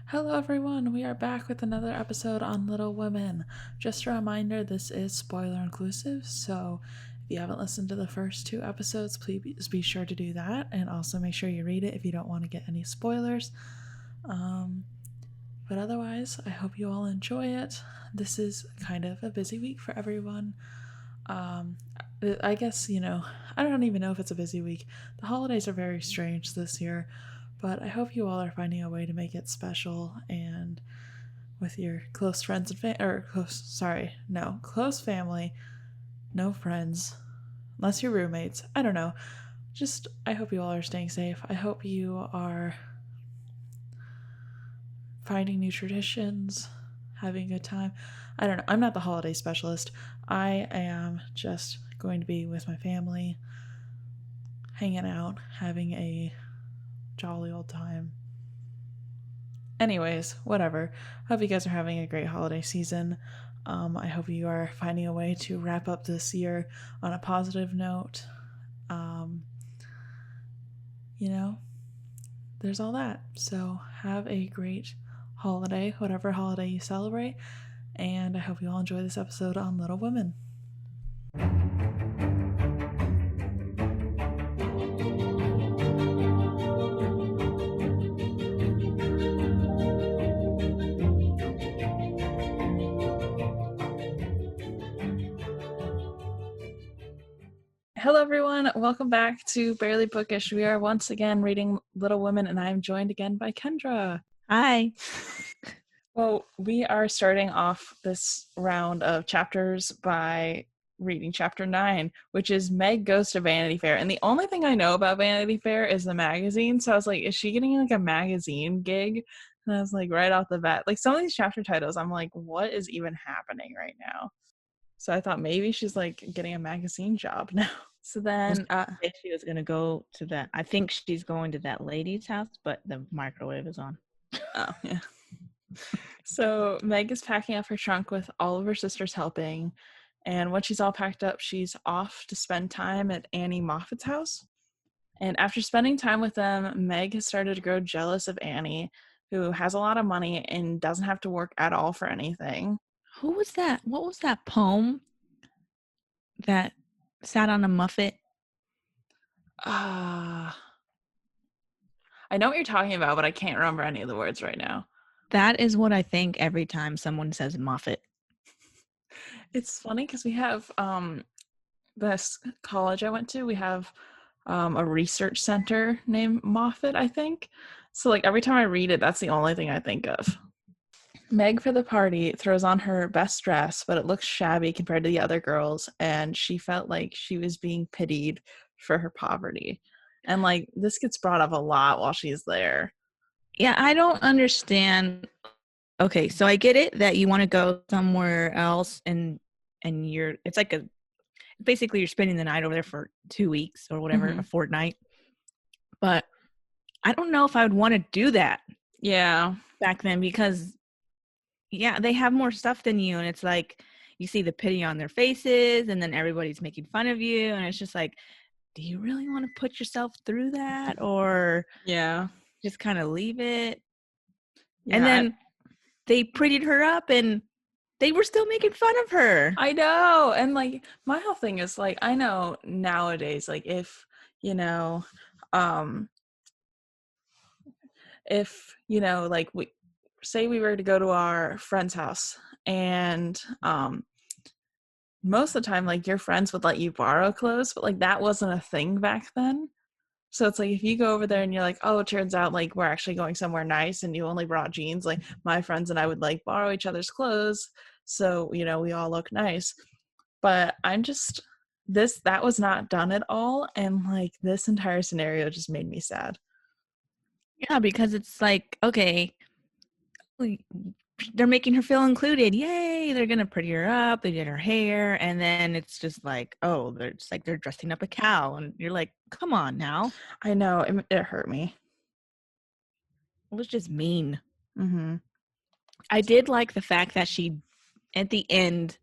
Hello, everyone. We are back with another episode on Little Women. Just a reminder, this is spoiler inclusive, so if you haven't listened to the first two episodes, please be sure to do that, and also make sure you read it if you don't want to get any spoilers. Um, but otherwise, I hope you all enjoy it. This is kind of a busy week for everyone. Um, I guess, I don't even know if it's a busy week. The holidays are very strange this year, but I hope you all are finding a way to make it special and with your close friends and close family, no friends, unless you're roommates. I don't know. Just, I hope you all are staying safe. I hope you are finding new traditions, having a good time. I don't know. I'm not the holiday specialist. I am just going to be with my family, hanging out, having a jolly old time. Anyways, whatever. Hope you guys are having a great holiday season. I hope you are finding a way to wrap up this year on a positive note. Um, you know, there's all that. So have a great holiday, whatever holiday you celebrate. And I hope you all enjoy this episode on Little Women. Hello, everyone. Welcome back to Barely Bookish. We are once again reading Little Women, and I am joined again by Kendra. Hi. Well, we are starting off this round of chapters by reading chapter 9, which is Meg Goes to Vanity Fair. And the only thing I know about Vanity Fair is the magazine. So I was like, is she getting like a magazine gig? And I was like, right off the bat, like some of these chapter titles, I'm like, what is even happening right now? So I thought maybe she's like getting a magazine job now. So then She was gonna go to that. I think she's going to that lady's house, but the microwave is on. oh yeah. So Meg is packing up her trunk with all of her sisters helping. And when she's all packed up, she's off to spend time at Annie Moffat's house. And after spending time with them, Meg has started to grow jealous of Annie, who has a lot of money and doesn't have to work at all for anything. Who was that? What was that poem that sat on a muffet? I know what you're talking about, but I can't remember any of the words right now. That is what I think every time someone says muffet. It's funny because we have this college I went to, we have a research center named Moffat, I think. So like every time I read it, that's the only thing I think of. Meg for the party throws on her best dress, but it looks shabby compared to the other girls, and she felt like she was being pitied for her poverty. And like this gets brought up a lot while she's there. Yeah, I don't understand. Okay, so I get it that you want to go somewhere else and it's like basically you're spending the night over there for 2 weeks or whatever, a fortnight. But I don't know if I would want to do that. Yeah. Back then because yeah, they have more stuff than you, and it's like you see the pity on their faces, and then everybody's making fun of you, and it's just like, do you really want to put yourself through that, or Yeah. just kind of leave it? Yeah. And then they prettied her up, and they were still making fun of her. I know. And like my whole thing is like I know nowadays, like if, um like we say we were to go to our friend's house and most of the time like your friends would let you borrow clothes, but like that wasn't a thing back then. So it's like if you go over there and you're like, oh, it turns out like we're actually going somewhere nice and you only brought jeans, like my friends and I would like borrow each other's clothes so we all look nice. But I'm just that was not done at all, and like this entire scenario just made me sad. Yeah, because it's like, okay, they're making her feel included. Yay, they're gonna pretty her up. They did her hair, and then it's just like, oh, they're dressing up a cow, and you're like, come on now. I know it hurt me. It was just mean. Mm-hmm. I did like the fact that she, at the end,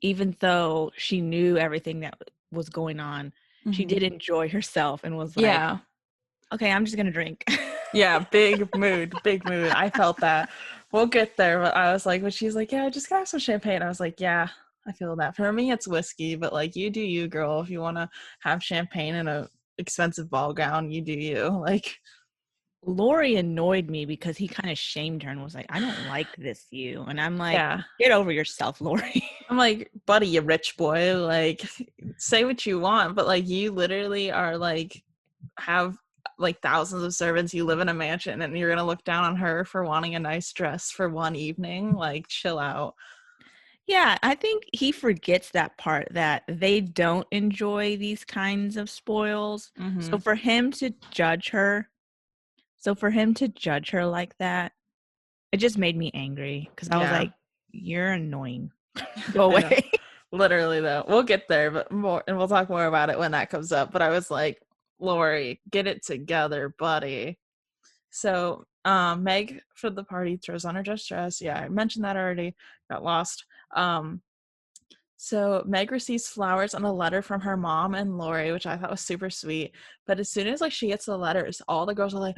even though she knew everything that was going on, she Mm-hmm. did enjoy herself and was like, Yeah, okay, I'm just gonna drink. Yeah, big mood, big mood. I felt that. We'll get there, but I was like, when she's like, yeah, just have some champagne. I was like, yeah, I feel that. For me, it's whiskey, but like, you do you, girl. If you want to have champagne in a expensive ball gown, you do you. Like, Laurie annoyed me because he kind of shamed her and was like, I don't like this you. And I'm like, yeah. get over yourself, Laurie. I'm like, buddy, you rich boy. Like, say what you want, but like, you literally are like, have like thousands of servants. You live in a mansion, and you're gonna look down on her for wanting a nice dress for one evening. Like, chill out. Yeah, I think he forgets that part that they don't enjoy these kinds of spoils. Mm-hmm. So for him to judge her like that, it just made me angry because I was Yeah, like, you're annoying. Go I know. away. Literally, though, we'll get there, but more, and we'll talk more about it when that comes up. But I was like, Laurie, get it together, buddy. So, Meg for the party throws on her dress. Yeah, I mentioned that already. Got lost. So Meg receives flowers and a letter from her mom and Laurie, which I thought was super sweet. But as soon as like she gets the letters, all the girls are like,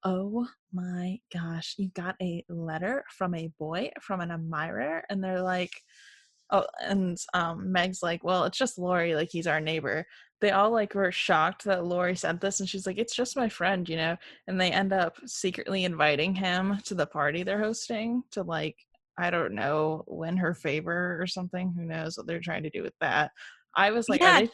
"Oh my gosh, you got a letter from a boy, from an admirer?" And they're like, "Oh," and Meg's like, "Well, it's just Laurie, like he's our neighbor." They all like were shocked that Laurie sent this, and she's like, "It's just my friend, you know." And they end up secretly inviting him to the party they're hosting to like, I don't know, win her favor or something. Who knows what they're trying to do with that. I was like, are Yeah, they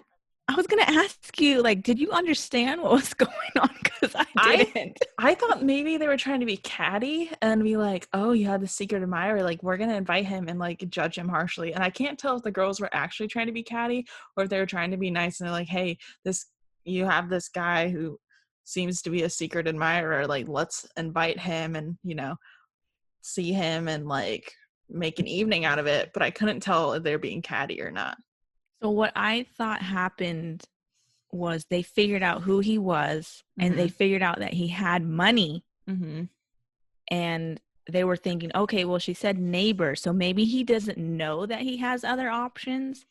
I was gonna ask you, like, did you understand what was going on? Because I I didn't. I thought maybe they were trying to be catty and be like, "Oh, you had the secret admirer, like we're gonna invite him and like judge him harshly." And I can't tell if the girls were actually trying to be catty or if they were trying to be nice and they're like, "Hey, this you have this guy who seems to be a secret admirer, like let's invite him and, see him and like make an evening out of it." But I couldn't tell if they're being catty or not. So what I thought happened was they figured out who he was and they Mhm. figured out that he had money, Mhm. and they were thinking, okay, well, she said neighbor, so maybe he doesn't know that he has other options.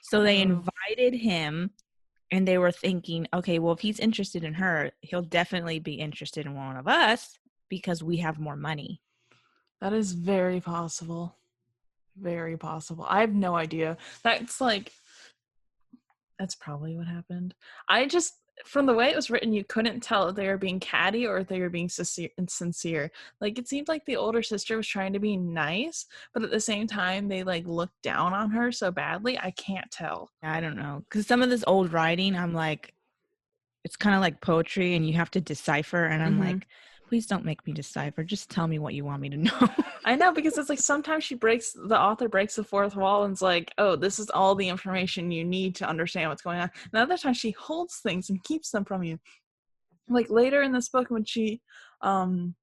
So they Oh, invited him, and they were thinking, okay, well, if he's interested in her, he'll definitely be interested in one of us because we have more money. that is very possible. Very possible. I have no idea. That's like that's probably what happened. I just from the way it was written, you couldn't tell if they were being catty or if they were being sincere. Like it seemed like the older sister was trying to be nice, but at the same time, they like looked down on her so badly. I can't tell. I don't know. Because some of this old writing, I'm like, it's kind of like poetry and you have to decipher. And I'm Hmm. like, please don't make me decipher. Just tell me what you want me to know. I know because it's like sometimes the author breaks the fourth wall and's like, oh, this is all the information you need to understand what's going on. And other times she holds things and keeps them from you. Like later in this book um,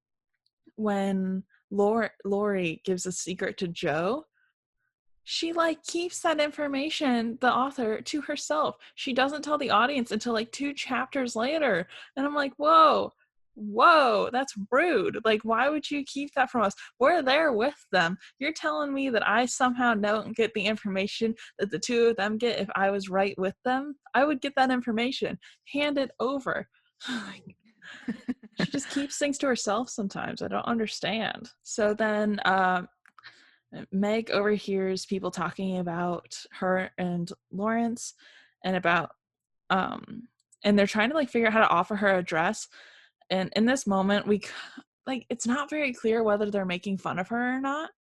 when Laurie gives a secret to Joe, she like keeps that information, the author, to herself. She doesn't tell the audience until like 2 chapters later. And I'm like, whoa, that's rude. Like, why would you keep that from us? We're there with them. You're telling me that I somehow don't get the information that the two of them get if I was right with them? I would get that information. Hand it over. She just keeps things to herself sometimes. I don't understand. So then Meg overhears people talking about her and Lawrence and about and they're trying to like figure out how to offer her a dress. And in this moment, like it's not very clear whether they're making fun of her or not,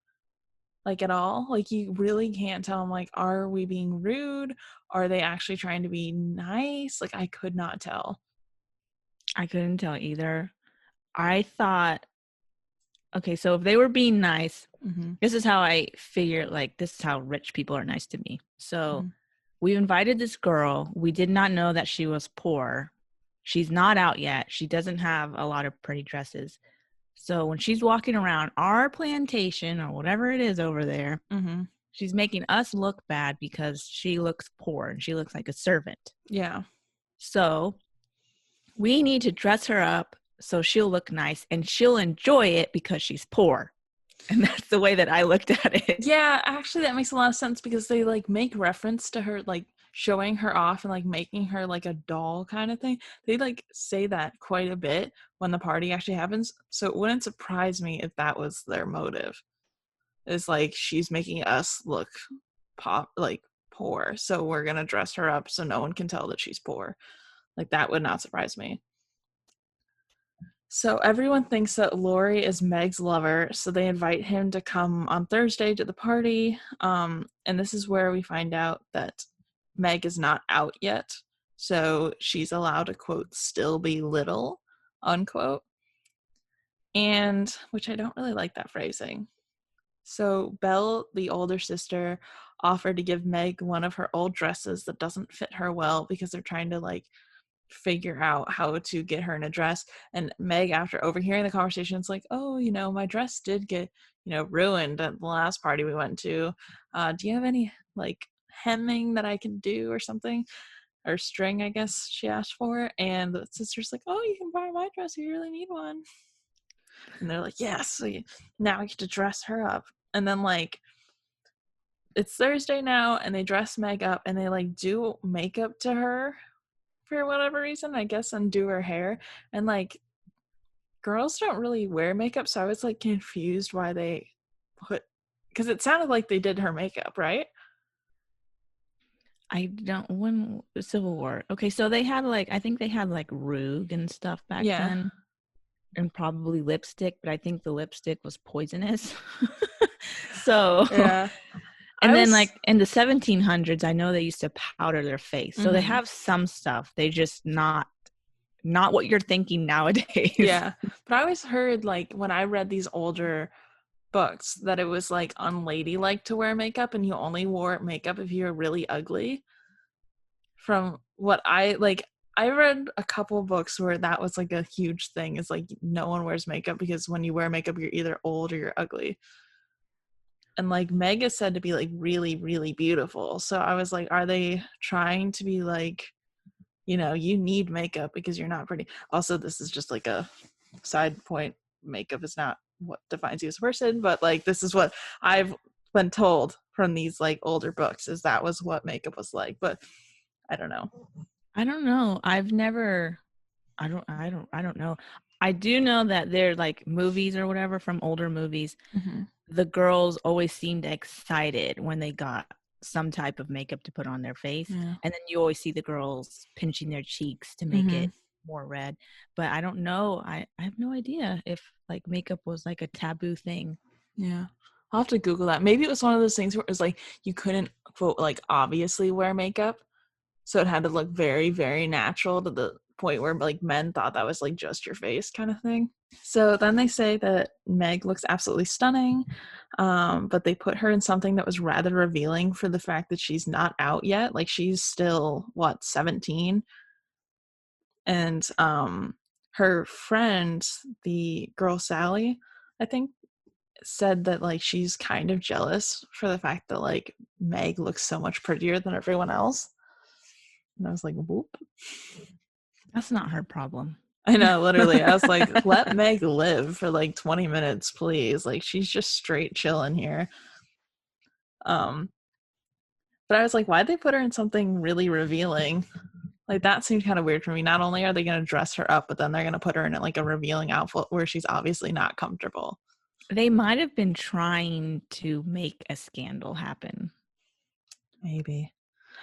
like at all. Like you really can't tell. I'm like, are we being rude? Are they actually trying to be nice? Like I could not tell. I couldn't tell either. I thought, okay, so if they were being nice, Mm-hmm. this is how I figure, like, this is how rich people are nice to me. So Mm-hmm. we invited this girl. We did not know that she was poor. She's not out yet. She doesn't have a lot of pretty dresses. So when she's walking around our plantation or whatever it is over there, Mm-hmm. she's making us look bad because she looks poor and she looks like a servant. Yeah. So we need to dress her up so she'll look nice and she'll enjoy it because she's poor. And that's the way that I looked at it. Yeah, actually that makes a lot of sense because they like make reference to her like showing her off and like making her like a doll kind of thing. They like say that quite a bit when the party actually happens. So it wouldn't surprise me if that was their motive. Is like she's making us look like poor, so we're gonna dress her up so no one can tell that she's poor. Like that would not surprise me. So everyone thinks that Laurie is Meg's lover, so they invite him to come on Thursday to the party. And this is where we find out that Meg is not out yet, so she's allowed to quote still be little, unquote. And which I don't really like that phrasing. So Belle, the older sister, offered to give Meg one of her old dresses that doesn't fit her well because they're trying to like figure out how to get her in a dress. And Meg, after overhearing the conversation, is like, oh, my dress did get, ruined at the last party we went to. Do you have any like hemming that I can do or something? Or string, I guess she asked for. And the sister's like, oh, you can borrow my dress if you really need one. And they're like, yes, so now I get to dress her up. And then like it's Thursday now, and they dress Meg up and they like do makeup to her for whatever reason, I guess, and do her hair. And like girls don't really wear makeup, so I was like confused why they put, because it sounded like they did her makeup, right? I don't, when Civil War. Okay, so they had like, I think they had like Rouge and stuff back Yeah. then, and probably lipstick, but I think the lipstick was poisonous. So, Yeah. and then like in the 1700s, I know they used to powder their face. So they Mhm. have some stuff. They just not what you're thinking nowadays. Yeah. But I always heard like when I read these older books that it was like unladylike to wear makeup, and you only wore makeup if you were really ugly. From what I read a couple books where that was like a huge thing, is like no one wears makeup because when you wear makeup you're either old or you're ugly. And like Meg is said to be like really really beautiful, so I was like, are they trying to be like, you need makeup because you're not pretty? Also, this is just like a side point, makeup is not what defines you as a person, but like this is what I've been told from these like older books, is that was what makeup was like. But I don't know. I don't know. I've never I don't know. I do know that they're like movies or whatever from older movies. Mm-hmm. The girls always seemed excited when they got some type of makeup to put on their face. Yeah. And then you always see the girls pinching their cheeks to make Mm-hmm. it more red. But I don't know. I have no idea if like makeup was like a taboo thing. Yeah. I'll have to Google that. Maybe it was one of those things where it was like you couldn't quote like obviously wear makeup, so it had to look very, very natural to the point where like men thought that was like just your face kind of thing. So then they say that Meg looks absolutely stunning, but they put her in something that was rather revealing for the fact that she's not out yet. Like she's still 17, and her friend, the girl Sally, I think, said that like she's kind of jealous for the fact that like Meg looks so much prettier than everyone else. And I was like, whoop. That's not her problem. I know, literally. I was like, let Meg live for like 20 minutes, please. Like she's just straight chilling here. But I was like, why'd they put her in something really revealing? Like that seemed kind of weird for me. Not only are they going to dress her up, but then they're going to put her in like a revealing outfit where she's obviously not comfortable. They might have been trying to make a scandal happen. Maybe.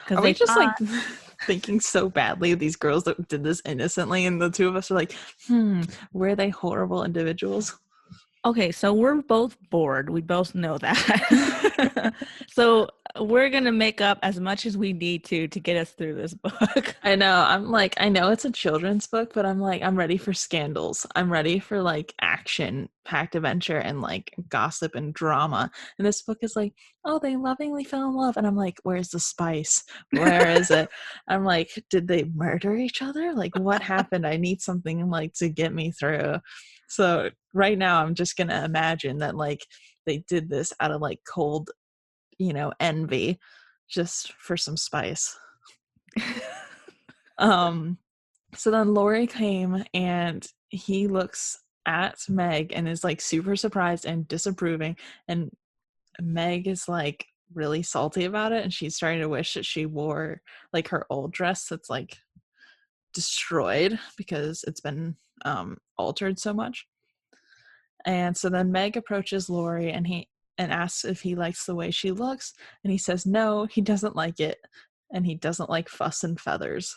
Because Are we they just thought, like thinking so badly of these girls that did this innocently, and the two of us are like, were they horrible individuals? okay, so we're both bored. We both know that. So we're going to make up as much as we need to get us through this book. I know. I'm like, I know it's a children's book, but I'm like, I'm ready for scandals. I'm ready for like action packed adventure and like gossip and drama. And this book is like, oh, they lovingly fell in love. And I'm like, where's the spice? Where is it? I'm like, did they murder each other? Like, what happened? I need something like to get me through. So right now, I'm just going to imagine that like they did this out of like cold, envy, just for some spice. So then Laurie came and he looks at Meg and is like super surprised and disapproving, and Meg is like really salty about it, and she's starting to wish that she wore like her old dress that's like destroyed because it's been altered so much. And so then Meg approaches Laurie and asks if he likes the way she looks, and he says no, he doesn't like it, and he doesn't like fuss and feathers.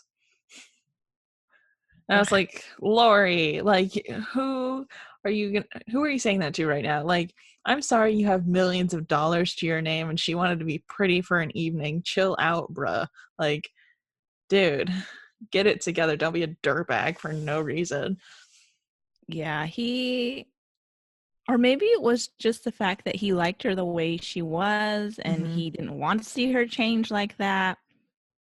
And I was like, Laurie, like who are you saying that to right now? Like, I'm sorry you have millions of dollars to your name and she wanted to be pretty for an evening. Chill out, bruh. Like, dude, get it together. Don't be a dirtbag for no reason. Yeah, or maybe it was just the fact that he liked her the way she was and Mm-hmm. he didn't want to see her change like that.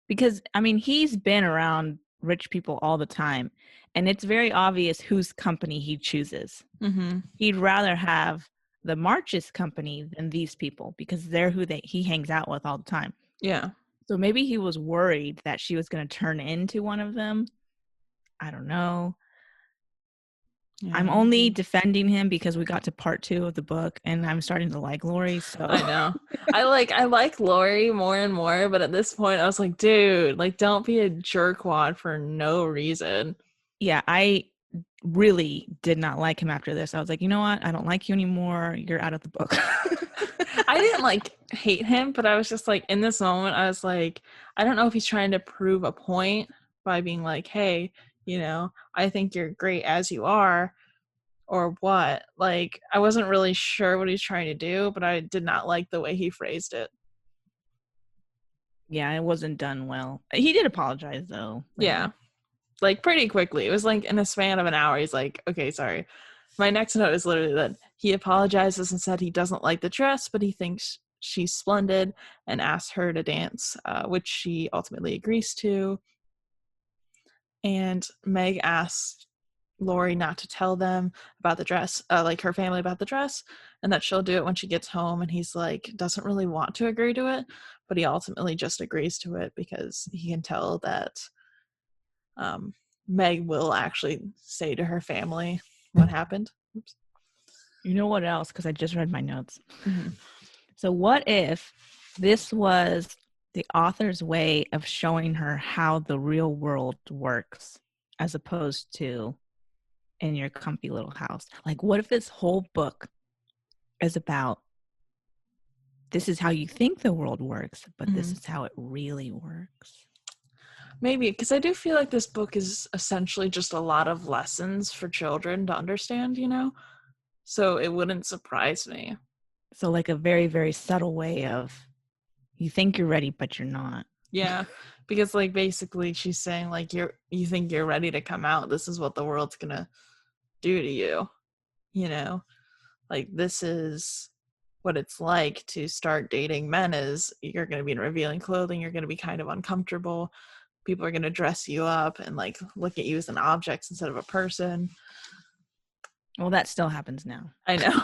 Because, I mean, he's been around rich people all the time, and it's very obvious whose company he chooses. Mm-hmm. He'd rather have the March's company than these people because they're who he hangs out with all the time. Yeah. So maybe he was worried that she was going to turn into one of them. I don't know. Yeah, I'm only defending him because we got to part 2 of the book and I'm starting to like Laurie. So I know. I like Laurie more and more, but at this point I was like, dude, like don't be a jerkwad for no reason. Yeah, I really did not like him after this. I was like, you know what? I don't like you anymore. You're out of the book. I didn't like hate him, but I was just like in this moment, I was like, I don't know if he's trying to prove a point by being like, hey, I think you're great as you are, or what. Like, I wasn't really sure what he's trying to do, but I did not like the way he phrased it. Yeah, it wasn't done well. He did apologize though. Later. Yeah. Like pretty quickly. It was like in a span of an hour, he's like, okay, sorry. My next note is literally that he apologizes and said he doesn't like the dress, but he thinks she's splendid and asks her to dance, which she ultimately agrees to. And Meg asks Laurie not to tell them about the dress, like her family about the dress, and that she'll do it when she gets home. And he's like, doesn't really want to agree to it, but he ultimately just agrees to it because he can tell that Meg will actually say to her family what happened. Oops. You know what else? Because I just read my notes. Mm-hmm. So what if this was the author's way of showing her how the real world works as opposed to in your comfy little house? Like, what if this whole book is about this is how you think the world works, but this is how it really works? Maybe, because I do feel like this book is essentially just a lot of lessons for children to understand, So it wouldn't surprise me. So, like a very, very subtle way of you think you're ready, but you're not. Yeah, because like basically she's saying like you think you're ready to come out. This is what the world's gonna do to you, you know? Like this is what it's like to start dating men is you're gonna be in revealing clothing, you're gonna be kind of uncomfortable. People are gonna dress you up and like look at you as an object instead of a person. Well, that still happens now. I know.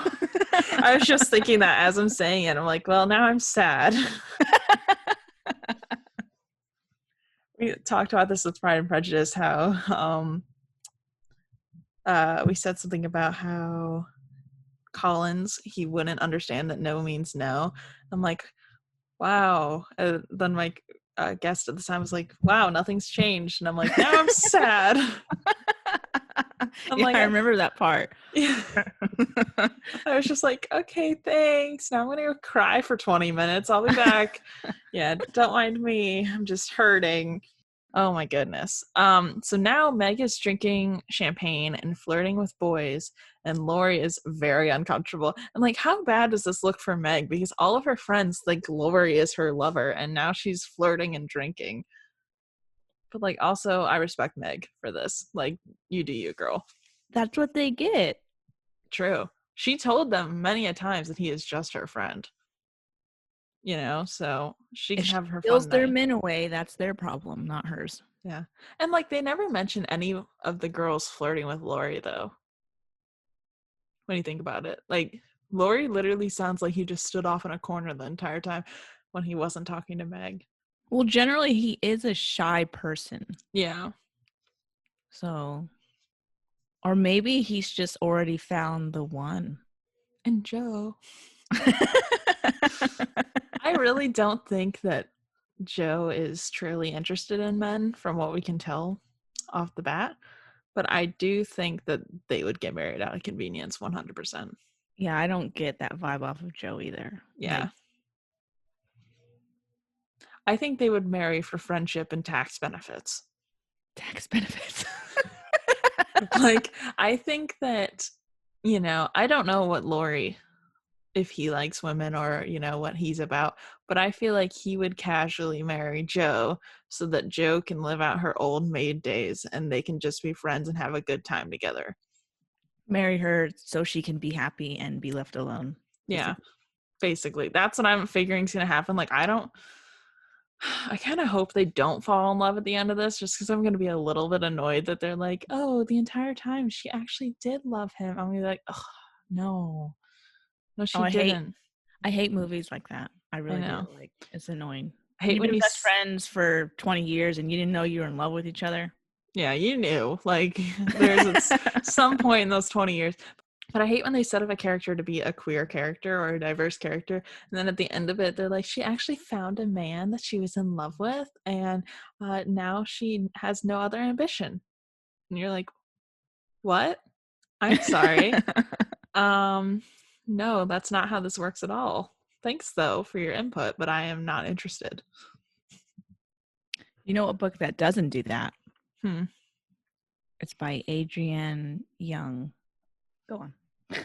I was just thinking that as I'm saying it. I'm like, well, now I'm sad. We talked about this with Pride and Prejudice, how we said something about how Collins, he wouldn't understand that no means no. I'm like, wow. Then my guest at the time was like, wow, nothing's changed. And I'm like, now I'm sad. I remember that part. Yeah. I was just like, okay, thanks. Now I'm going to go cry for 20 minutes. I'll be back. Yeah, don't mind me. I'm just hurting. Oh my goodness. So now Meg is drinking champagne and flirting with boys, and Laurie is very uncomfortable. And like, how bad does this look for Meg? Because all of her friends think Laurie is her lover, and now she's flirting and drinking. But like, also, I respect Meg for this. Like, you do you, girl. That's what they get. True. She told them many a times that he is just her friend. So she can have her fun Steals their night. men away. That's their problem, not hers. Yeah. And like they never mention any of the girls flirting with Laurie though. When you think about it. Like Laurie literally sounds like he just stood off in a corner the entire time when he wasn't talking to Meg. Well, generally he is a shy person. Yeah. So, or maybe he's just already found the one. And Joe. I I really don't think that Joe is truly interested in men from what we can tell off the bat, but I do think that they would get married out of convenience 100%. Yeah, I don't get that vibe off of Joe either. Yeah. Like I think they would marry for friendship and tax benefits. tax benefits. Like, I think that, I don't know what Laurie, if he likes women or, what he's about, but I feel like he would casually marry Joe so that Joe can live out her old maid days and they can just be friends and have a good time together. Marry her so she can be happy and be left alone. Yeah, Basically. basically. That's what I'm figuring is going to happen. Like, I kind of hope they don't fall in love at the end of this just because I'm going to be a little bit annoyed that they're like, oh, the entire time she actually did love him. I'm going to be like, oh, no. No, Oh, she didn't. I hate movies like that. I I really do. know. Like it's annoying. I When hate you've when been you best friends for 20 years and you didn't know you were in love with each other. yeah, you knew. Like, there's some point in those 20 years. But I hate when they set up a character to be a queer character or a diverse character. And then at the end of it, they're like, she actually found a man that she was in love with. And now she has no other ambition. And you're like, what? I'm sorry. No, that's not how this works at all. Thanks, though, for your input, but I am not interested. You know what book that doesn't do that? Hmm. It's by Adrienne Young. Go on.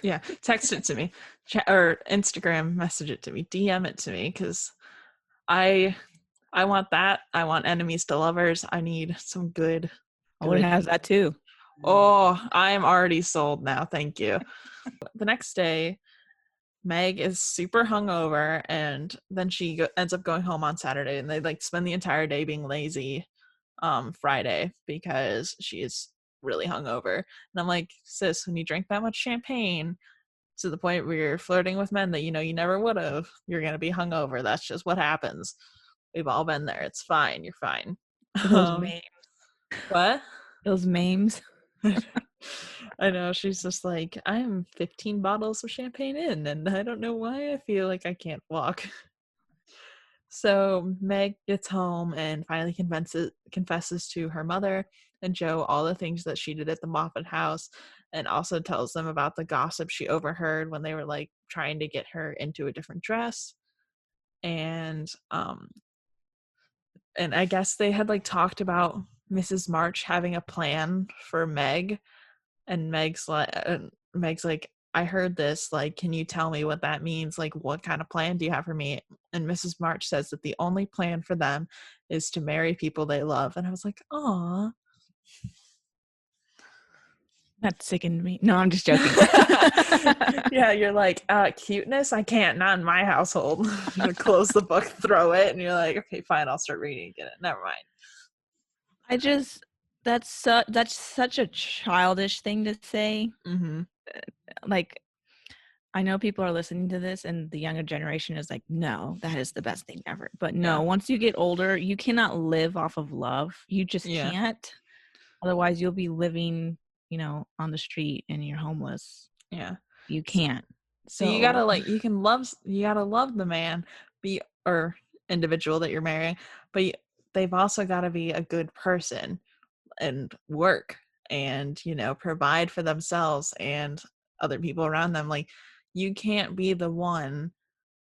Yeah, text it to me, or Instagram message it to me, DM it to me, because I I want that. I want enemies to lovers. I need some good, Oh, it good. has that too. Oh, I am already sold now. Thank you. The next day, Meg is super hungover, and then she ends up going home on Saturday, and they like spend the entire day being lazy Friday because she is really hungover. And I'm like, sis, when you drink that much champagne to the point where you're flirting with men that you never would have, you're gonna be hungover. That's just what happens. We've all been there. It's fine. You're fine. Those memes. What? Those memes. I know. She's just like, I'm 15 bottles of champagne in, and I don't know why I feel like I can't walk. So Meg gets home and finally confesses to her mother and Joe all the things that she did at the Moffat house, and also tells them about the gossip she overheard when they were like trying to get her into a different dress. And I guess they had like talked about Mrs. March having a plan for Meg, and Meg's like, I heard this, like, can you tell me what that means? Like, what kind of plan do you have for me? And Mrs. March says that the only plan for them is to marry people they love. And I was like, aw. That sickened me. No, I'm just joking. Yeah, you're like, cuteness? I can't, not in my household. You close the book, throw it, and you're like, okay, fine, I'll start reading again. Never mind. I just that's such a childish thing to say. Mm-hmm. Like I know people are listening to this and the younger generation is like, no, that is the best thing ever. But no, Yeah. once you get older, you cannot live off of love. You just Yeah. can't. Otherwise, you'll be living, on the street and you're homeless. Yeah. You can't. So you gotta So, like you gotta love the man, be or individual that you're marrying, but they've also got to be a good person and work and provide for themselves and other people around them. Like, you can't be the one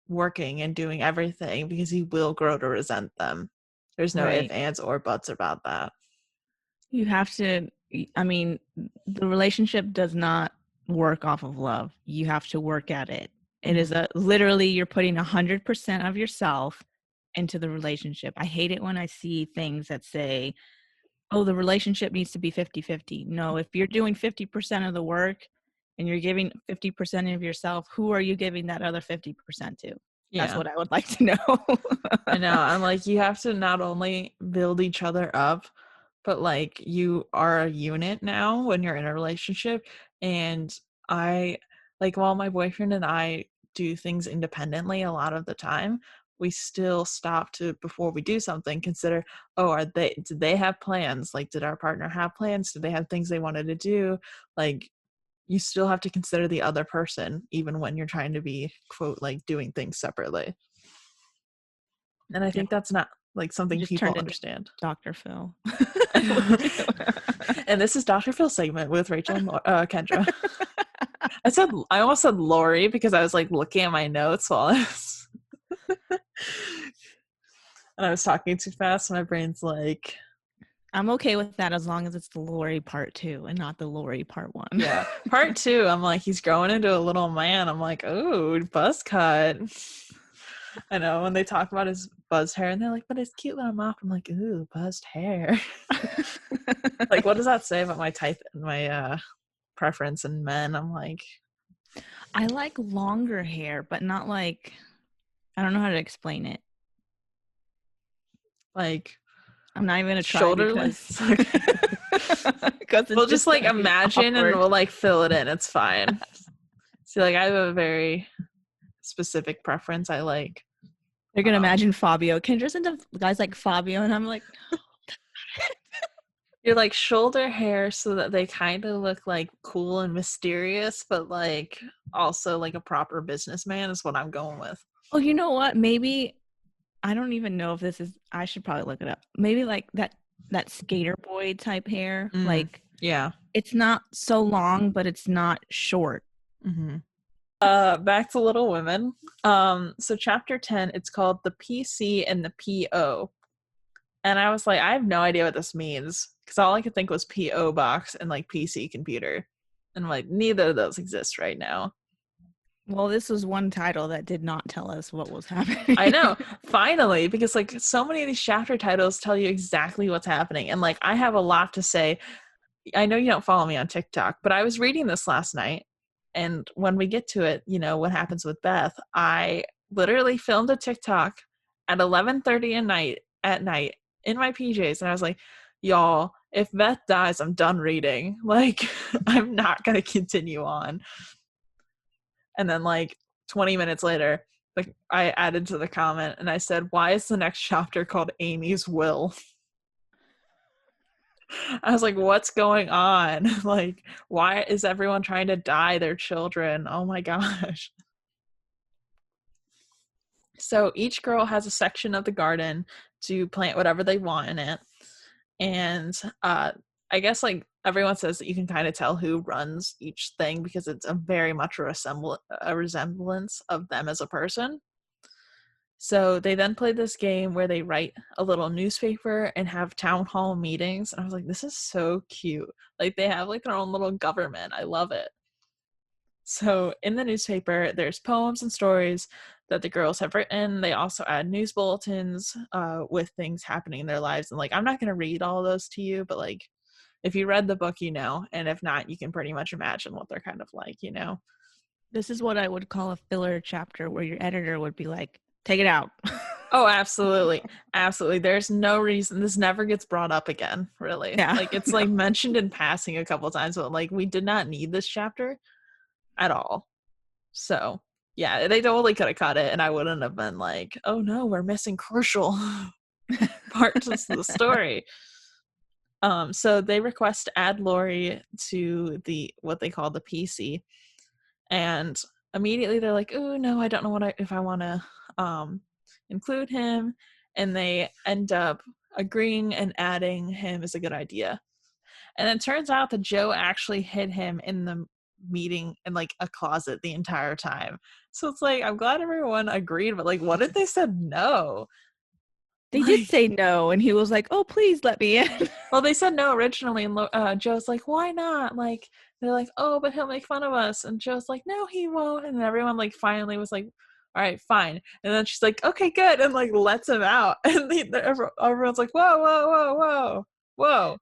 working and doing everything because you will grow to resent them. There's no ifs, right. ands, or buts about that. You have to, I mean, the relationship does not work off of love. You have to work at it. It is Mhm. literally you're putting 100% of yourself into the relationship. I hate it when I see things that say, oh, the relationship needs to be 50-50. No, if you're doing 50% of the work and you're giving 50% of yourself, who are you giving that other 50% to? That's Yeah. what I would like to know. I know. I'm like, you have to not only build each other up, but like you are a unit now when you're in a relationship. And I like, while my boyfriend and I do things independently a lot of the time, we still stop to, before we do something, consider, oh, did they have plans? Like, did our partner have plans? Did they have things they wanted to do? Like, you still have to consider the other person even when you're trying to be, quote, like doing things separately. And I Yeah, think that's not like he something just people turned into understand. Dr. Phil. And this is Dr. Phil's segment with Rachel and Kendra. I almost said Laurie because I was like looking at my notes while I was and I was talking too fast. My brain's like, I'm okay with that as long as it's the Laurie part 2 and not the Laurie part 1. yeah. Part 2, I'm like, he's growing into a little man. I'm like, oh, buzz cut. I know when they talk about his buzz hair and they're like, but it's cute little mop. I'm like, ooh, buzzed hair. Like, what does that say about my type and my preference in men? I'm like, I like longer hair, but not like, I don't know how to explain it. I'm not even gonna try shoulder because length. Okay. because We'll it's just just like gonna be imagine and awkward. we'll like fill it in. It's fine. See, like I have a very specific preference. I like They're gonna imagine Fabio. Kendra's into guys like Fabio, and I'm like, you're like shoulder hair so that they kind of look like cool and mysterious, but like also like a proper businessman is what I'm going with. oh, you know what? Maybe I don't even know if this is. I should probably look it up. Maybe like that skater boy type hair. Like Yeah. it's not so long, but it's not short. Mm-hmm. Back to Little Women. So chapter 10, it's called The PC and the PO. And I was like, I have no idea what this means because all I could think was PO box and like PC computer. And I'm like, neither of those exist right now. Well, this was one title that did not tell us what was happening. I know, finally, because like so many of these chapter titles tell you exactly what's happening. And like, I have a lot to say. I know you don't follow me on TikTok, but I was reading this last night. And when we get to it, you know, what happens with Beth, I literally filmed a TikTok at 11:30 at night in my PJs. And I was like, y'all, if Beth dies, I'm done reading. Like, I'm not going to continue on. And then like 20 minutes later, like I added to the comment and I said, why is the next chapter called Amy's Will? I was like, what's going on? Like, why is everyone trying to dye their children? Oh my gosh. So each girl has a section of the garden to plant whatever they want in it. And I guess like everyone says that you can kind of tell who runs each thing because it's a very much a resemblance of them as a person. So they then play this game where they write a little newspaper and have town hall meetings. And I was like, this is so cute. Like they have like their own little government. I love it. So in the newspaper, there's poems and stories that the girls have written. They also add news bulletins with things happening in their lives. And like, I'm not going to read all those to you, but like, if you read the book, you know, and if not, you can pretty much imagine what they're kind of like, you know. This is what I would call a filler chapter where your editor would be like, take it out. Oh, absolutely. Absolutely. There's no reason this never gets brought up again, really. Yeah. Like it's like mentioned in passing a couple times, but like we did not need this chapter at all. So yeah, they totally could have cut it and I wouldn't have been like, oh no, we're missing crucial parts of the story. So they request to add Laurie to the what they call the PC. And immediately they're like, oh no, I don't know if I want to include him. And they end up agreeing and adding him is a good idea. And it turns out that Joe actually hid him in the meeting in like a closet the entire time. So it's like, I'm glad everyone agreed, but like, what if they said no? They did say no, and he was like, oh, please let me in. Well, they said no originally, and Joe's like, why not? Like, they're like, oh, but he'll make fun of us. And Joe's like, no, he won't. And everyone like finally was like, all right, fine. And then she's like, okay, good, and like lets him out. And everyone's like, whoa, whoa, whoa, whoa, whoa.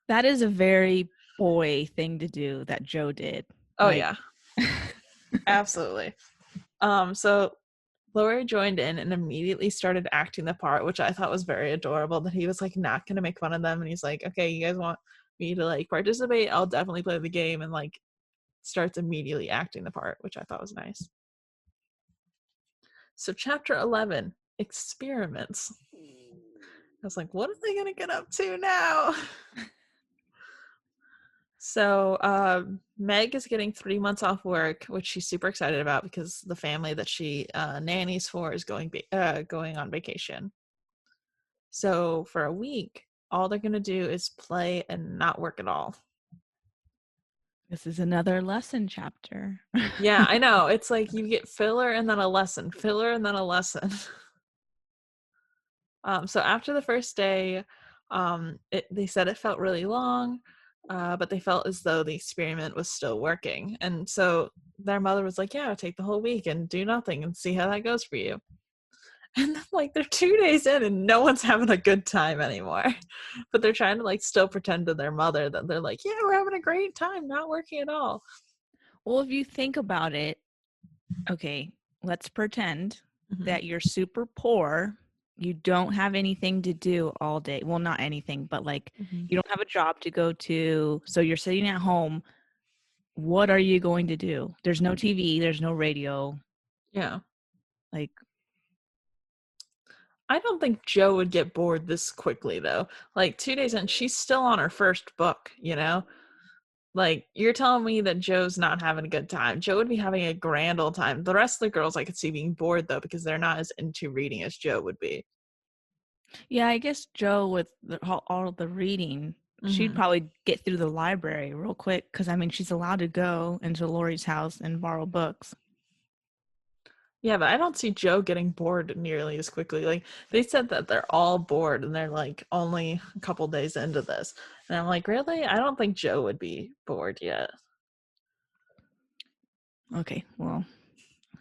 That is a very boy thing to do that Joe did. Oh yeah, absolutely. So Laurie joined in and immediately started acting the part, which I thought was very adorable, that he was like not gonna make fun of them and he's like, okay, you guys want me to like participate, I'll definitely play the game, and like starts immediately acting the part, which I thought was nice. So chapter 11, experiments. I was like, what are they gonna get up to now? So Meg is getting 3 months off work, which she's super excited about because the family that she nannies for is going on vacation. So for a week, all they're going to do is play and not work at all. This is another lesson chapter. Yeah, I know. It's like you get filler and then a lesson, filler and then a lesson. So after the first day, they said it felt really long, but they felt as though the experiment was still working. And so their mother was like, yeah, take the whole week and do nothing and see how that goes for you. And then, like, they're 2 days in and no one's having a good time anymore. But they're trying to, like, still pretend to their mother that they're like, yeah, we're having a great time, not working at all. Well, if you think about it, okay, let's pretend that you're super poor. You don't have anything to do all day. Well, not anything, but like you don't have a job to go to. So you're sitting at home. What are you going to do? There's no TV, there's no radio. Yeah. Like, I don't think Jo would get bored this quickly, though. Like, 2 days in, she's still on her first book, you know? Like, you're telling me that Jo's not having a good time. Jo would be having a grand old time. The rest of the girls I could see being bored, though, because they're not as into reading as Jo would be. yeah, I guess Jo with all the reading, she'd probably get through the library real quick because I mean she's allowed to go into Laurie's house and borrow books. Yeah, but I don't see Jo getting bored nearly as quickly. Like, they said that they're all bored and they're like only a couple days into this. And I'm like, really? I don't think Jo would be bored yet. Okay, well,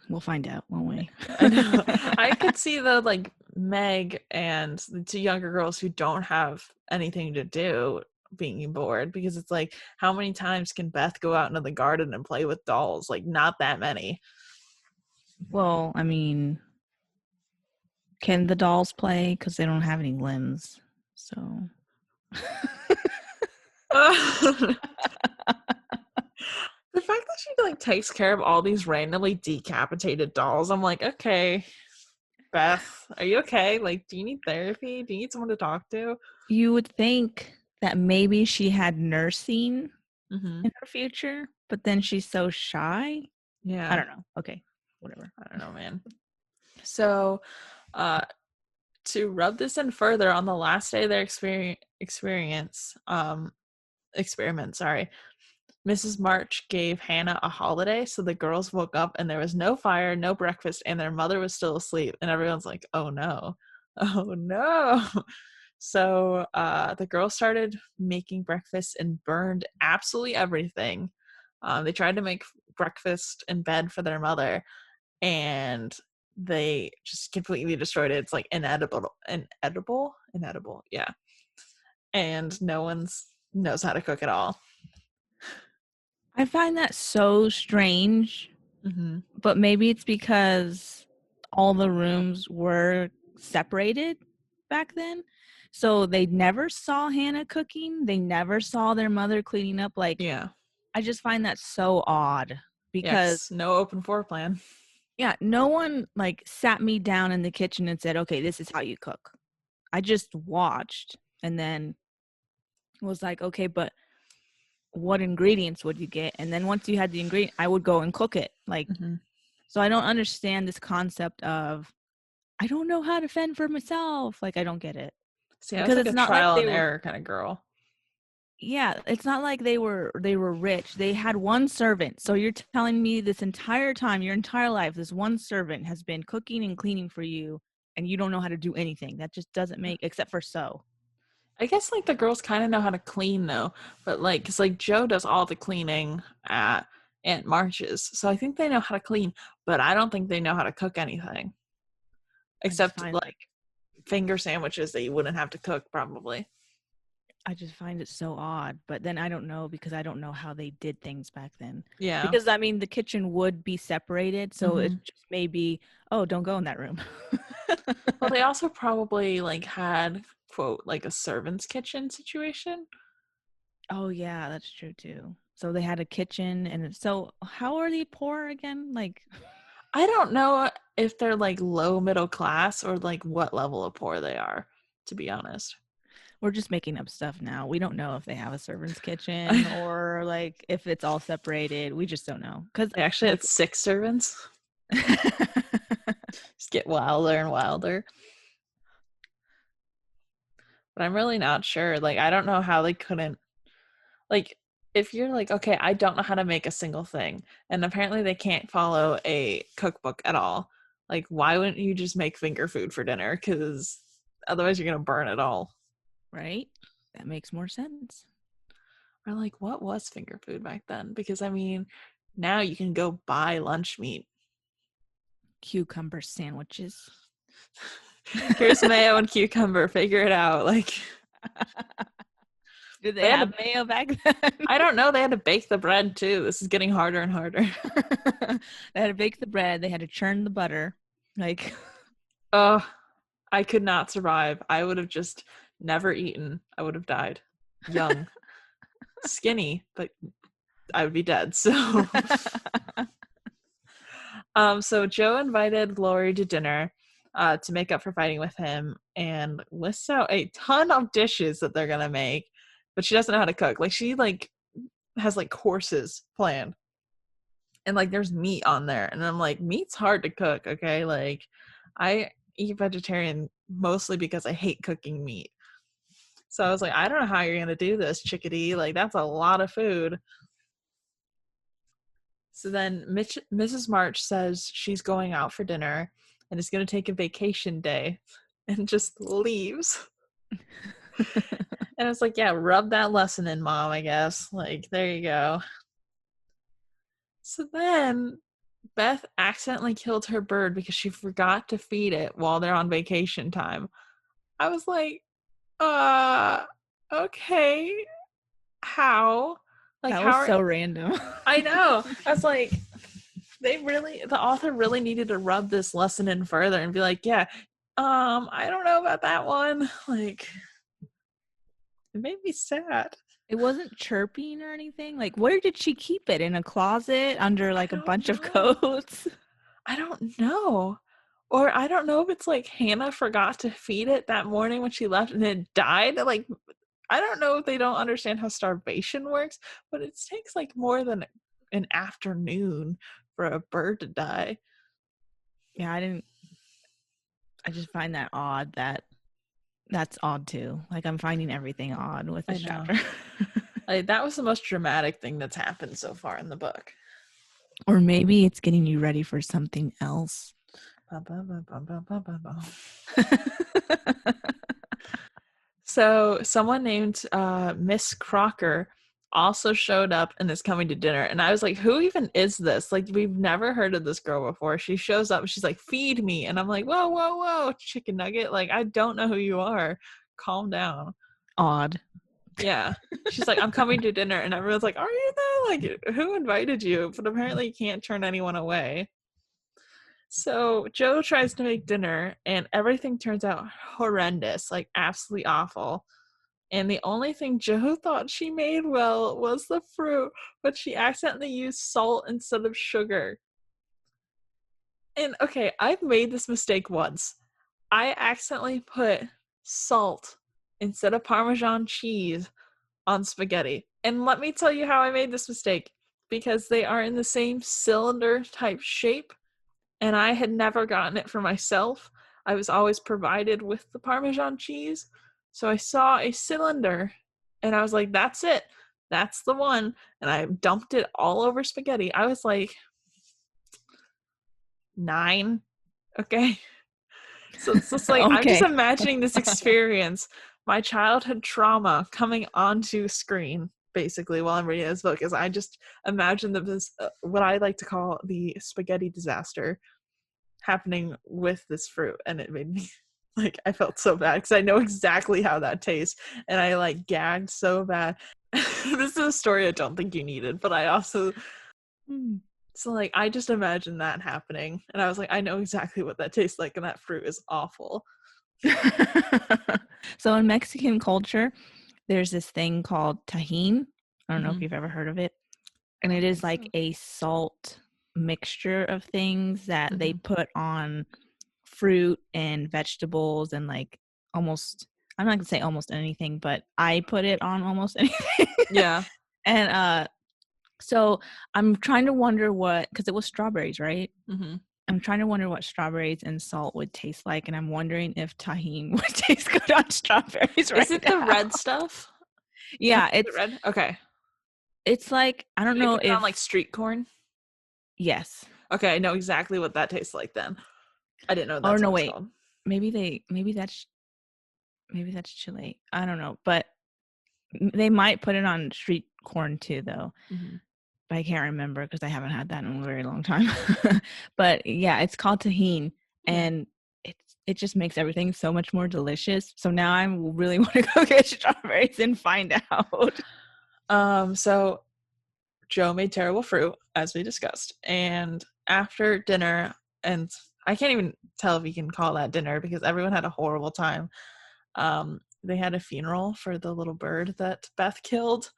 we'll find out, won't we? I know. I could see though, like Meg and the two younger girls who don't have anything to do being bored, because it's like, how many times can Beth go out into the garden and play with dolls? Like, not that many. Well, I mean, can the dolls play? Because they don't have any limbs. So. The fact that she like takes care of all these randomly decapitated dolls, I'm like, okay, Beth, are you okay? Like, do you need therapy? Do you need someone to talk to? You would think that maybe she had nursing Mm-hmm. in her future, but then she's so shy. Yeah. I don't know. Okay, whatever. I don't know, man. So, to rub this in further, on the last day of their experiment, sorry, Mrs. March gave Hannah a holiday, so the girls woke up and there was no fire, no breakfast, and their mother was still asleep. And everyone's like, oh no, oh no. So the girls started making breakfast and burned absolutely everything. They tried to make breakfast in bed for their mother, and they just completely destroyed it. It's like inedible, yeah. And no one's knows how to cook at all. I find that so strange, but maybe it's because all the rooms were separated back then. So they never saw Hannah cooking. They never saw their mother cleaning up. Like, Yeah. I just find that so odd because, No open floor plan. yeah, no one like sat me down in the kitchen and said, okay, this is how you cook. I just watched and then was like, okay, but what ingredients would you get? And then once you had the ingredient, I would go and cook it. Like, so I don't understand this concept of, I don't know how to fend for myself. Like, I don't get it. See, I was Because like it's a not like trial they and were, error kind of girl. yeah, it's not like they were rich. They had one servant. So you're telling me this entire time, your entire life, this one servant has been cooking and cleaning for you and you don't know how to do anything. That just doesn't make, except for sew. I guess like the girls kind of know how to clean though, but like, because like Jo does all the cleaning at Aunt March's, so I think they know how to clean, but I don't think they know how to cook anything except like finger sandwiches that you wouldn't have to cook probably. I just find it so odd, but then I don't know because I don't know how they did things back then. Yeah. Because I mean, the kitchen would be separated, so it just may be, oh, don't go in that room. Well, they also probably like had quote like a servant's kitchen situation. Oh yeah, that's true too. So they had a kitchen, and so how are they poor again? Like, I don't know if they're like low middle class or like what level of poor they are, to be honest. we're just making up stuff now. We don't know if they have a servant's kitchen or like if it's all separated. We just don't know. Because They actually had 6 servants. Just get wilder and wilder. but I'm really not sure. Like, I don't know how they couldn't, like, if you're like, okay, I don't know how to make a single thing, and apparently they can't follow a cookbook at all. Like, why wouldn't you just make finger food for dinner? Because otherwise you're gonna burn it all. Right? That makes more sense. Or like, what was finger food back then? Because I mean, now you can go buy lunch meat. Cucumber sandwiches. Here's mayo and cucumber. Figure it out. Like, Did they they had have to. mayo back then? I don't know. They had to bake the bread too. This is getting harder and harder. They had to bake the bread. They had to churn the butter. Like, Oh, I could not survive. I would have just never eaten. I would have died young, skinny, but I would be dead. So, so Joe invited Laurie to dinner, to make up for fighting with him, and lists out a ton of dishes that they're gonna make, but she doesn't know how to cook. Like, she like has like courses planned, and like there's meat on there, and I'm like, meat's hard to cook. Okay, like I eat vegetarian mostly because I hate cooking meat. So I was like, I don't know how you're gonna do this, chickadee. Like, that's a lot of food. So then Mrs. March says she's going out for dinner and is going to take a vacation day and just leaves. And I was like, yeah, rub that lesson in, Mom, I guess. Like, there you go. So then Beth accidentally killed her bird because she forgot to feed it while they're on vacation time. I was like, uh, okay, how? Like, that how was are. so random. I know. I was like, the author really needed to rub this lesson in further and be like, yeah, I don't know about that one. Like, it made me sad. It wasn't chirping or anything. Like, where did she keep it? In a closet under like a bunch of coats? I don't know. Or I don't know if it's like Hannah forgot to feed it that morning when she left and it died. Like, I don't know if they don't understand how starvation works, but it takes like more than an afternoon for a bird to die. Yeah, I just find that odd. That's odd too. Like, I'm finding everything odd with I this know. chapter. Like, that was the most dramatic thing that's happened so far in the book. Or maybe it's getting you ready for something else. So someone named Miss Crocker also showed up and is coming to dinner, and I was like, who even is this? Like, we've never heard of this girl before. She shows up, she's like, feed me, and I'm like, whoa, whoa, whoa, chicken nugget, like, I don't know who you are, calm down. Odd. Yeah, she's like, I'm coming to dinner, and everyone's like, are you there? Like, who invited you? But apparently you can't turn anyone away. So Joe tries to make dinner, and everything turns out horrendous, like absolutely awful. And the only thing Joe thought she made well was the fruit, but she accidentally used salt instead of sugar. And okay, I've made this mistake once. I accidentally put salt instead of Parmesan cheese on spaghetti. And let me tell you how I made this mistake. Because they are in the same cylinder type shape, and I had never gotten it for myself. I was always provided with the Parmesan cheese. So I saw a cylinder and I was like, that's it. That's the one. And I dumped it all over spaghetti. I was like 9. Okay. So it's just like, I'm just Okay. imagining this experience, my childhood trauma coming onto screen, basically, while I'm reading this book, is I just imagine this, what I like to call the spaghetti disaster, happening with this fruit, and it made me like, I felt so bad because I know exactly how that tastes, and I like gagged so bad. This is a story I don't think you needed, but I also so like, I just imagined that happening, and I was like, I know exactly what that tastes like, and that fruit is awful. So in Mexican culture, there's this thing called tajin. I don't know if Mhm. you've ever heard of it. And it is like So. a salt mixture of things that they Mhm. put on fruit and vegetables and like almost, I'm not gonna say almost anything, but I put it on almost anything. Yeah. And so I'm trying to wonder what, because it was strawberries, right? Mhm. I'm trying to wonder what strawberries and salt would taste like, and I'm wondering if tahini would taste good on strawberries right Is it the now. red stuff? Yeah, Is it red? Okay. it's like, I don't Do they know put it on if like street corn? yes. Okay, I know exactly what that tastes like then. I didn't know Oh that's no, what it's wait. called. Maybe that's chili. I don't know, but they might put it on street corn too, though. Mm-hmm. But I can't remember because I haven't had that in a very long time. But yeah, it's called tahine, Yeah. and it just makes everything so much more delicious. So now I really want to go get strawberries and find out. So Joe made terrible fruit, as we discussed. And after dinner, and I can't even tell if you can call that dinner because everyone had a horrible time. They had a funeral for the little bird that Beth killed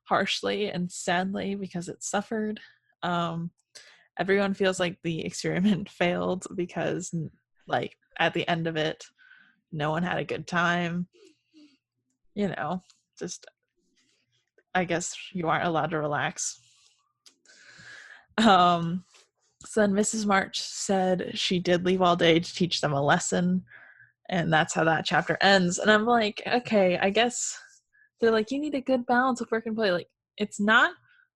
harshly and sadly because it suffered. Everyone feels like the experiment failed because, like, at the end of it, no one had a good time. You know, just, I guess you aren't allowed to relax. Um, So then Mrs. March said she did leave all day to teach them a lesson, and that's how that chapter ends. And I'm like, okay, I guess they're like, you need a good balance of work and play. Like, it's not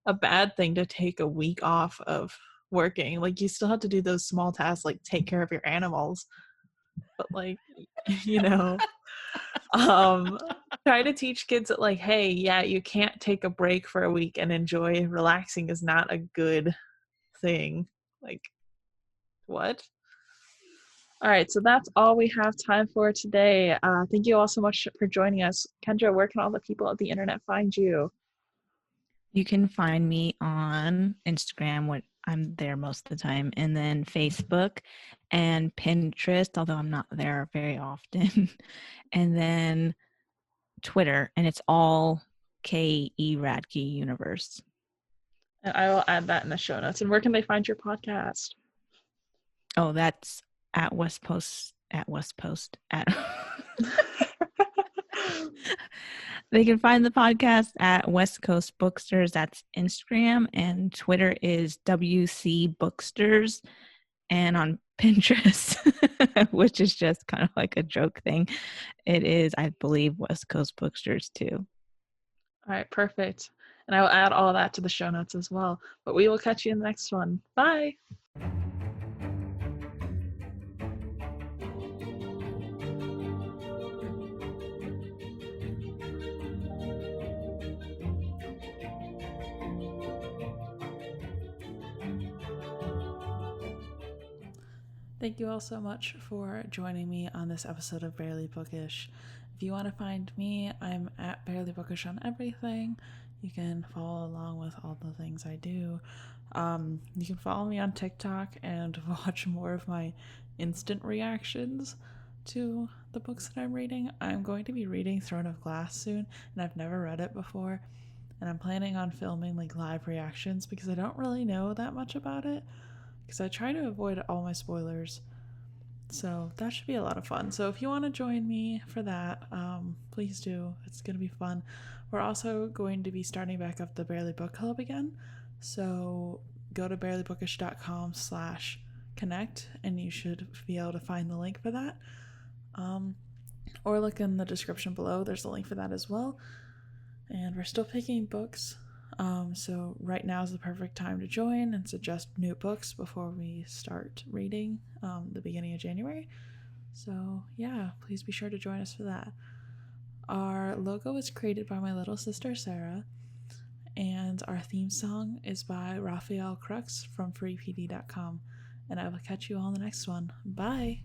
a bad thing to take a week off of working. Like, you still have to do those small tasks, like take care of your animals, but like, you know, um, try to teach kids that, like, hey, yeah, you can't take a break for a week and enjoy relaxing is not a good thing. Like, what? All right, so that's all we have time for today. Thank you all so much for joining us. Kendra, where can all the people of the internet find you? You can find me on Instagram, what I'm there most of the time, and then Facebook and Pinterest, although I'm not there very often, and then Twitter, and it's all KE Radke Universe. And I will add that in the show notes. And where can they find your podcast? Oh, that's at West Post at They can find the podcast at West Coast Booksters. That's Instagram, and Twitter is WC Booksters, and on Pinterest, which is just kind of like a joke thing, it is, I believe, West Coast Booksters too. All right, perfect. And I will add all that to the show notes as well. But we will catch you in the next one. Bye. Thank you all so much for joining me on this episode of Barely Bookish. If you want to find me, I'm at Barely Bookish on everything. You can follow along with all the things I do. You can follow me on TikTok and watch more of my instant reactions to the books that I'm reading. I'm going to be reading Throne of Glass soon, and I've never read it before. And I'm planning on filming like live reactions because I don't really know that much about it. Because I try to avoid all my spoilers. So that should be a lot of fun. So if you want to join me for that, please do. It's going to be fun. We're also going to be starting back up the Barely Book Club again. So go to barelybookish.com/connect and you should be able to find the link for that. Or look in the description below. There's a link for that as well. And we're still picking books. So right now is the perfect time to join and suggest new books before we start reading the beginning of January. So yeah, please be sure to join us for that. Our logo is created by my little sister Sarah, and our theme song is by Raphael Crux from freepd.com. And I will catch you all in the next one. Bye!